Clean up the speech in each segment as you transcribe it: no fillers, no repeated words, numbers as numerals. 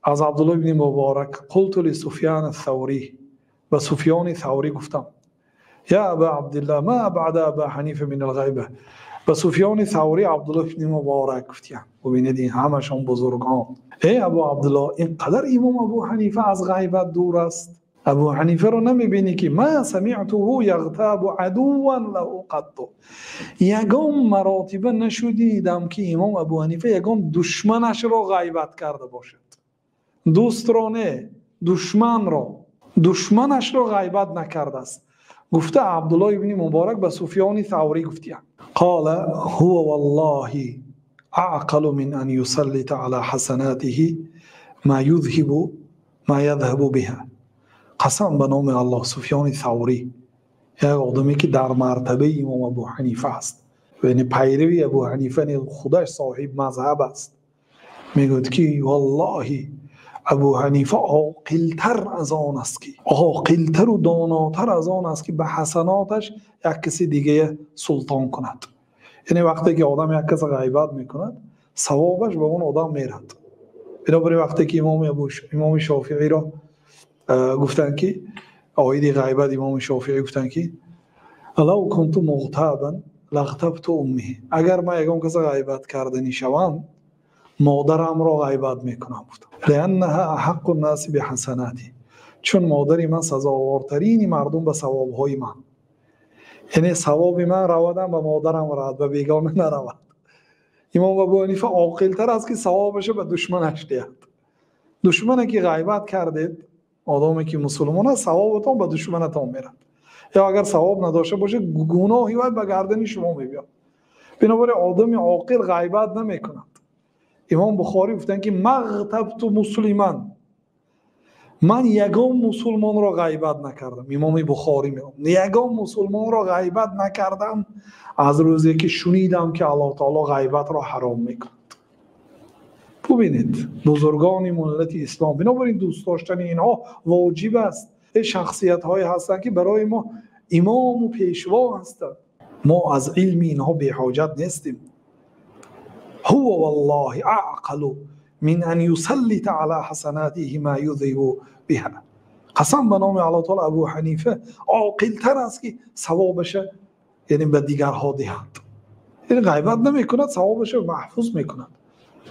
از عبدالله بن مبارک قلت لسفیان الثوری، و سفیان ثوری گفتم یا ابا عبدالله ما ابعد ابا حنیفه من الغیبه. و سفیان ثوری عبدالله بن مبارک گفتیم. ببینید این همشون بزرگان. ای ابو عبدالله اینقدر امام ابو حنیفه از غیبت دور است. ابو حنیفه رو نمیبینی که ما سمعته یغتاب عدوا له قط. یگان مراتبه نشدیدم که امام ابو حنیفه یگان دشمنش رو غیبت کرده باشد. دوست رو نه، دشمنش رو غیبت نکرده است. گفته عبدالله ابن مبارک به سفیان ثوری گفتیم قال هو والله اعقل من ان يسلط على حسناته ما يذهب بها. قسم به نام الله، سفیان ثوری یک آدمی که در مرتبه امام ابو حنیفه است، یعنی پیروی ابو حنیفه، خودش صاحب مذهب است، میگوید که والله ابو حنیفه عاقل‌تر از آن است که عاقل‌تر و داناتر از آن است که به حسناتش یک کسی دیگه سلطان کند. یعنی وقتی که آدم یک کس غیبت میکند ثوابش به اون آدم میرد. بنابراین وقتی که امام شافعی را گفتن که آیه غیبت، امام شافعی گفتن که لو كنت مغتابا لاغتبت امي، اگر من یگان کس غیبت کردنی شوم مادرم را غیبت میکنم. لانها احق الناس بحسناتی، چون مادر من سزاوارترین مردم به ثوابهای من، یعنی ثواب من روادم به مادرم رود، به بیگانه نرود. امام ابو حنیفه عاقل‌تر است که ثوابش به دشمنش دهد. دشمنی که غیبت کردید، آدمی که مسلمان است، ثوابتون به دشمنتون میرد، یا اگر ثواب نداشته باشه گناهی و به گردن شما میبیاد. بنابراین آدم عاقل غیبت نمیکند. امام بخاری گفتن که مغتبت مسلمان، من یگان مسلمان را غیبت نکردم. امام بخاری میگه یگان مسلمان را غیبت نکردم از روزی که شنیدم که الله تعالی غیبت را حرام میکند. ببینید بزرگان ملت اسلام، بنابراین دوست داشتن اینها واجب است. این شخصیت های هستند که برای ما امام و پیشوا هستند. ما از علم اینها به حاجت نیستیم. هو والله اعقل من ان يسلط على حسناته ما يذهب بها. قسم به نام الله تعالی ابو حنیفه عاقل‌تر است که ثوابش یعنی به دیگرها دهد. یعنی غیبت نمیکند، ثوابش محفوظ میکند.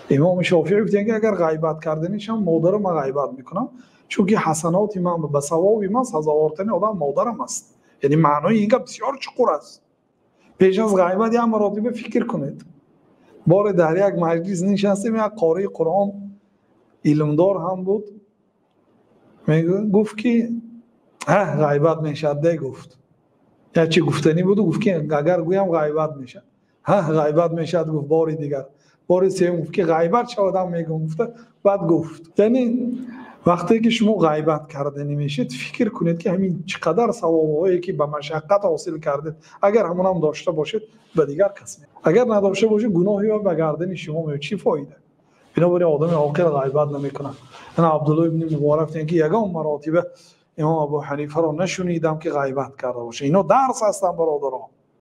امام شافعی گفتن که اگر غیبت کردنیشم مادرم غیبت میکنم، چون که حسنات من به ثواب من سزاوارترین آدم مادرم است. یعنی معنای این بسیار چقور است. پیش از غیبت یک مراتبه فکر کنید. بار در یک مجلس نشستیم، یک قاری قرآن علمدار هم بود، گفت که غیبت میشد. گفت یا چی گفتنی بود، گفت که اگر گویم غیبت میشد، غیبت میشد. گفت بار دیگر، بار سوم گفت که غیبت شدم میگم. گفته بعد گفت یعنی وقتی که شما غیبت کرده نمیشید فکر کنید که همین چقدر ثوابایی که به مشقت حاصل کردید اگر همون هم داشته باشید به دیگر کس میده، اگر نداشته باشید گناهی و به گردن شما میاد. چی فایده؟ بنابراین آدم عاقل غیبت نمیکنه. انا عبدالله ابن مبارک میگه یگان مراتبه امام ابو حنیفه را نشنیدم که غیبت کرده باشه. اینا درس هستن برادران.